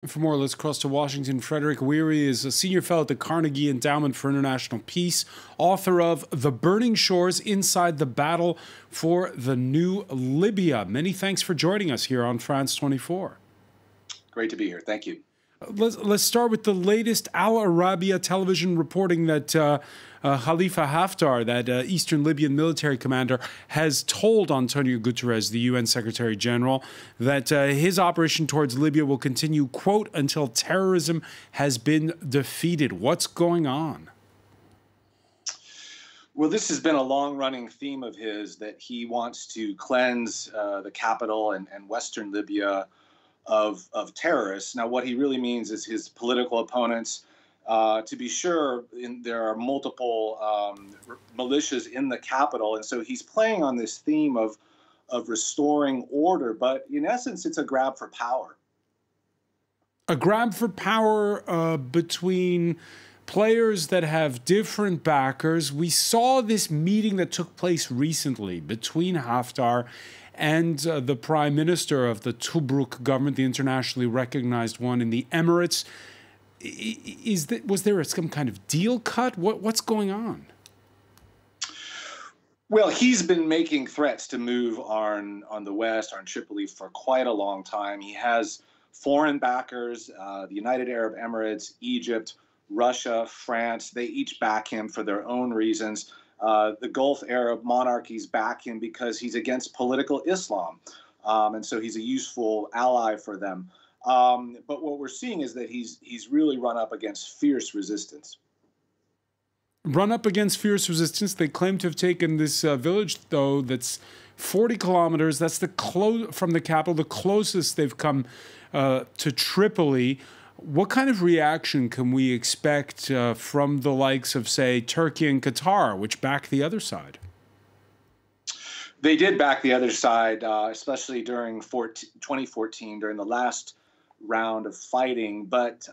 For more, let's cross to Washington. Frederic Wehrey is a senior fellow at the Carnegie Endowment for International Peace, author of The Burning Shores Inside the Battle for the New Libya. Many thanks for joining us here on France 24. Great to be here. Thank you. Let's start with the latest Al Arabiya television reporting that Khalifa Haftar, that Eastern Libyan military commander, has told Antonio Guterres, the UN Secretary General, that his operation towards Libya will continue, quote, until terrorism has been defeated. What's going on? Well, this has been a long-running theme of his, that he wants to cleanse the capital and Western Libya of terrorists. Now, what he really means is his political opponents. To be sure, there are multiple militias in the capital, and so he's playing on this theme of restoring order. But in essence, it's a grab for power. A grab for power between players that have different backers. We saw this meeting that took place recently between Haftar and the prime minister of the Tobruk government, the internationally recognized one in the Emirates. Was there some kind of deal cut? What's going on? Well, he's been making threats to move on the West, on Tripoli, for quite a long time. He has foreign backers, the United Arab Emirates, Egypt, Russia, France. They each back him for their own reasons. The Gulf Arab monarchies back him because he's against political Islam. And so he's a useful ally for them. But what we're seeing is that he's really run up against fierce resistance. Run up against fierce resistance. They claim to have taken this village, though, that's 40 kilometers. That's from the capital, the closest they've come to Tripoli. What kind of reaction can we expect from the likes of, say, Turkey and Qatar, which back the other side? They did back the other side, especially during 2014, during the last round of fighting. But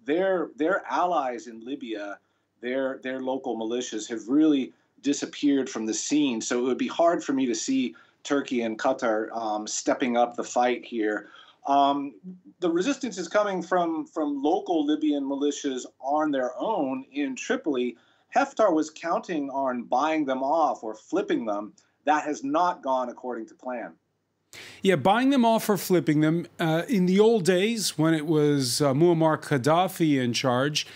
their allies in Libya, their local militias, have really disappeared from the scene. So it would be hard for me to see Turkey and Qatar stepping up the fight here. The resistance is coming from local Libyan militias on their own in Tripoli. Haftar was counting on buying them off or flipping them. That has not gone according to plan. Yeah, buying them off or flipping them. In the old days, when it was Muammar Gaddafi in charge,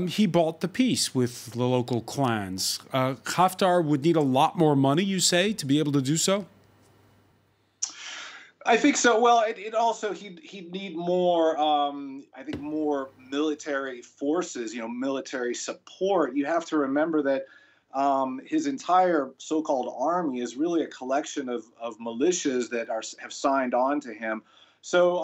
he bought the peace with the local clans. Haftar would need a lot more money, you say, to be able to do so? I think so. Well, it also he'd need more. I think more military forces. Military support. You have to remember that his entire so-called army is really a collection of militias that have signed on to him. So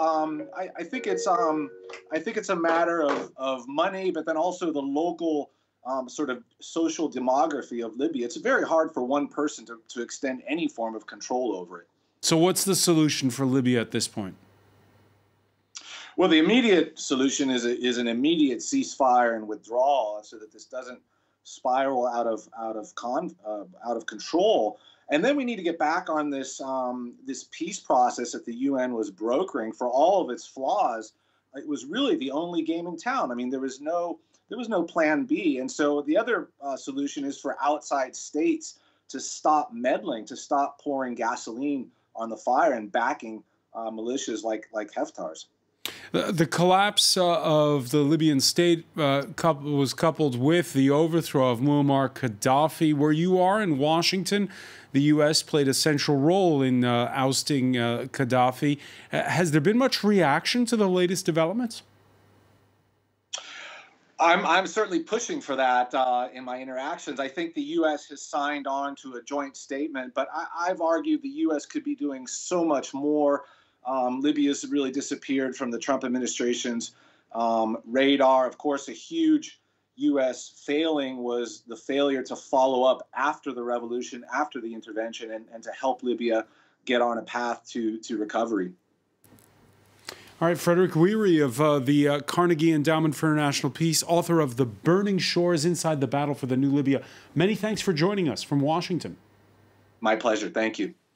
I think it's a matter of money, but then also the local sort of social demography of Libya. It's very hard for one person to extend any form of control over it. So what's the solution for Libya at this point? Well, the immediate solution is an immediate ceasefire and withdrawal, so that this doesn't spiral out of control. And then we need to get back on this this peace process that the UN was brokering. For all of its flaws, it was really the only game in town. I mean, there was no plan B. And so the other solution is for outside states to stop meddling, to stop pouring gasoline on the fire and backing militias like Haftar's. The collapse of the Libyan state was coupled with the overthrow of Muammar Gaddafi. Where you are in Washington, the U.S. played a central role in ousting Gaddafi. Has there been much reaction to the latest developments? I'm certainly pushing for that in my interactions. I think the U.S. has signed on to a joint statement, but I've argued the U.S. could be doing so much more. Libya's really disappeared from the Trump administration's radar. Of course, a huge U.S. failing was the failure to follow up after the revolution, after the intervention, and to help Libya get on a path to recovery. All right, Frederic Wehrey of the Carnegie Endowment for International Peace, author of The Burning Shores Inside the Battle for the New Libya. Many thanks for joining us from Washington. My pleasure. Thank you.